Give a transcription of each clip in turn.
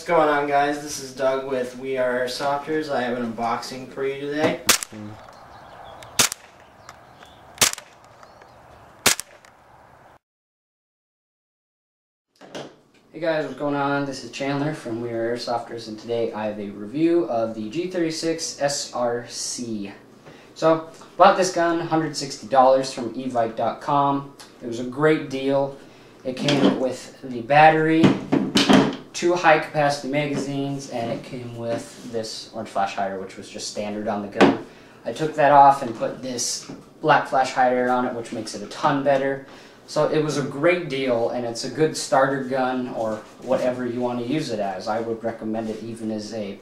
What's going on, guys? This is Doug with We Are Airsofters. I have an unboxing for you today. Hey guys, what's going on? This is Chandler from We Are Airsofters, and today I have a review of the G36 SRC. So, bought this gun, $160 from Evike.com. It was a great deal. It came with the battery, 2 high-capacity magazines, and it came with this orange flash hider, which was just standard on the gun. I took that off and put this black flash hider on it, which makes it a ton better. So it was a great deal, and it's a good starter gun, or whatever you want to use it as. I would recommend it even as a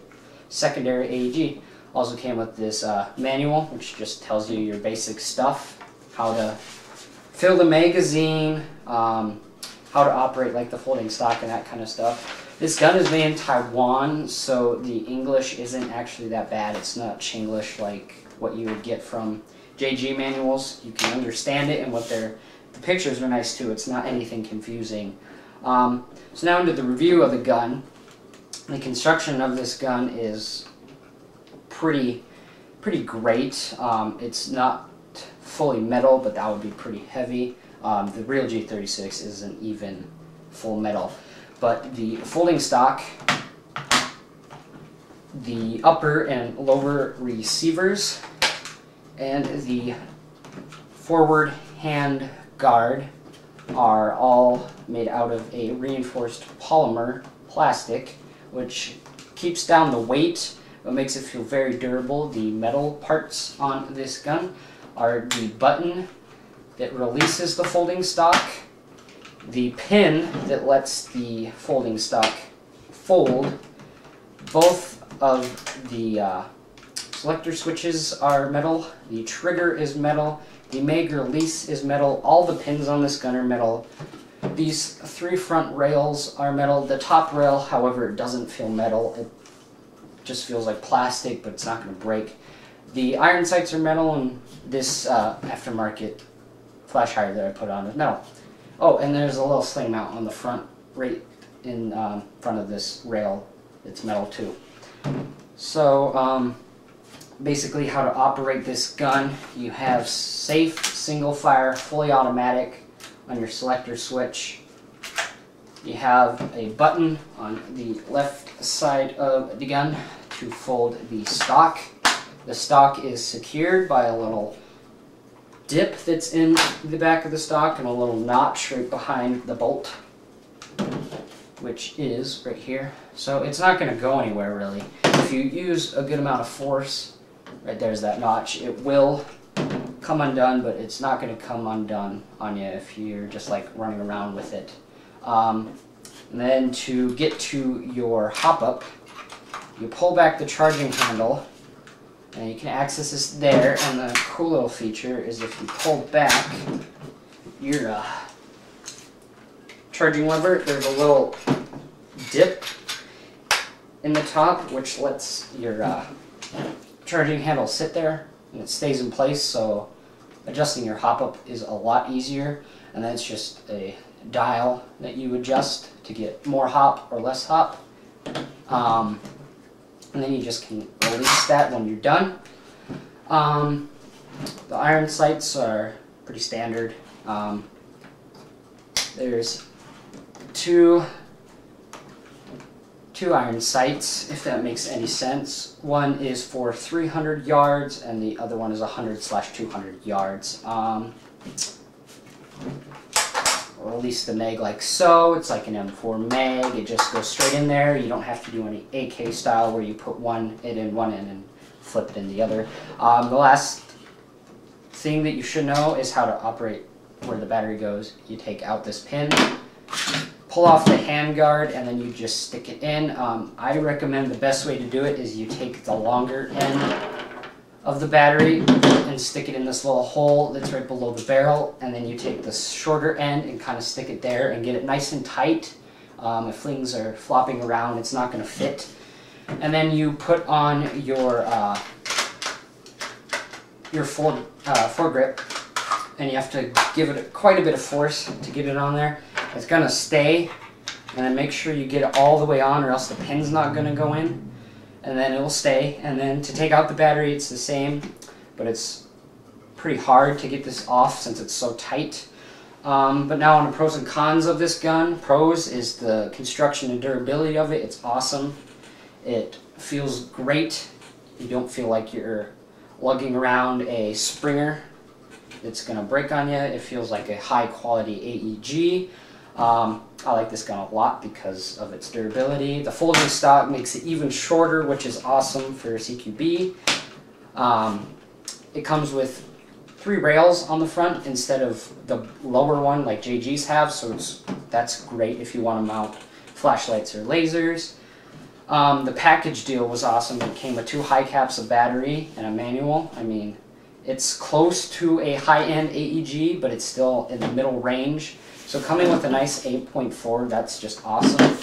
secondary AEG. Also came with this manual, which just tells you your basic stuff, how to fill the magazine, how to operate like the folding stock and that kind of stuff. This gun is made in Taiwan, so the English isn't actually that bad. It's not Chinglish like what you would get from JG manuals. You can understand it, and the pictures are nice too. It's not anything confusing. So now into the review of the gun. The construction of this gun is pretty great. It's not fully metal, but that would be pretty heavy. The real G36 isn't even full metal. But the folding stock, the upper and lower receivers, and the forward hand guard are all made out of a reinforced polymer plastic, which keeps down the weight but makes it feel very durable. The metal parts on this gun are the button that releases the folding stock, the pin that lets the folding stock fold. Both of the selector switches are metal, the trigger is metal, the mag release is metal, all the pins on this gun are metal. These 3 front rails are metal. The top rail, however, doesn't feel metal. It just feels like plastic, but it's not going to break. The iron sights are metal, and this aftermarket flash hider that I put on is metal. Oh, and there's a little sling mount on the front, right in front of this rail. It's metal too. So, basically how to operate this gun: you have safe, single fire, fully automatic on your selector switch. You have a button on the left side of the gun to fold the stock. The stock is secured by a little dip that's in the back of the stock and a little notch right behind the bolt, which is right here. So it's not going to go anywhere really. If you use a good amount of force, right there's that notch, it will come undone, but it's not going to come undone on you if you're just like running around with it. And then to get to your hop-up, you pull back the charging handle, and you can access this there, and the cool little feature is if you pull back your charging lever, there's a little dip in the top which lets your charging handle sit there, and it stays in place, so adjusting your hop-up is a lot easier. And then it's just a dial that you adjust to get more hop or less hop. And then you just can release that when you're done. The iron sights are pretty standard. There's two iron sights, if that makes any sense. One is for 300 yards, and the other one is 100/200 yards. Release the mag like so. It's like an M4 mag. It just goes straight in there. You don't have to do any AK style where you put it in one end and flip it in the other. The last thing that you should know is how to operate where the battery goes. You take out this pin, pull off the handguard, and then you just stick it in. I recommend the best way to do it is you take the longer end of the battery and stick it in this little hole that's right below the barrel, and then you take the shorter end and kind of stick it there and get it nice and tight. If things are flopping around, it's not going to fit. And then you put on your foregrip, and you have to give it quite a bit of force to get it on there. It's going to stay and then make sure you get it all the way on, or else the pin's not going to go in, and then it will stay. And then to take out the battery, it's the same, but it's pretty hard to get this off since it's so tight. But now on the pros and cons of this gun. Pros is the construction and durability of it. It's awesome. It feels great. You don't feel like you're lugging around a Springer it's going to break on you. It feels like a high quality AEG. I like this gun a lot because of its durability. The folding stock makes it even shorter, which is awesome for CQB. It comes with 3 rails on the front instead of the lower one like JGs have, so that's great if you want to mount flashlights or lasers. The package deal was awesome. It came with 2 high caps of battery and a manual. I mean, it's close to a high-end AEG, but it's still in the middle range. So coming with a nice 8.4, that's just awesome.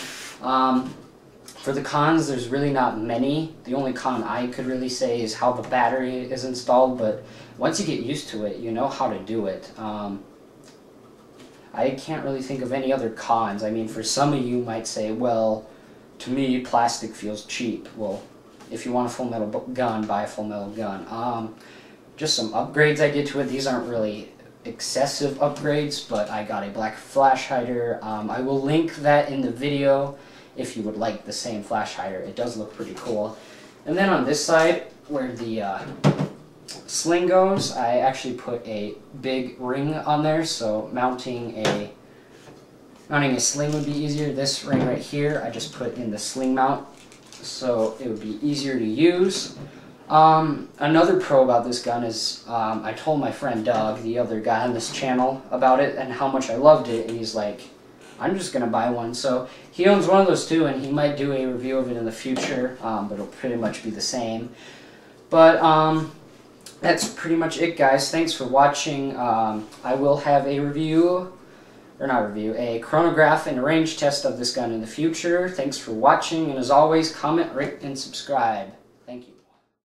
For the cons, there's really not many. The only con I could really say is how the battery is installed, but once you get used to it, you know how to do it. I can't really think of any other cons. I mean, for some of you might say, well, to me, plastic feels cheap. Well, if you want a full metal gun, buy a full metal gun. Just some upgrades I did to it. These aren't really excessive upgrades, but I got a black flash hider. I will link that in the video if you would like the same flash hider. It does look pretty cool. And then on this side, where the sling goes, I actually put a big ring on there, so mounting a sling would be easier. This ring right here, I just put in the sling mount, so it would be easier to use. Another pro about this gun is I told my friend Doug, the other guy on this channel, about it and how much I loved it, and he's like, I'm just going to buy one. So he owns one of those too, and he might do a review of it in the future, but it'll pretty much be the same. But that's pretty much it, guys. Thanks for watching. I will have a review, or not review, a chronograph and a range test of this gun in the future. Thanks for watching, and as always, comment, rate, and subscribe.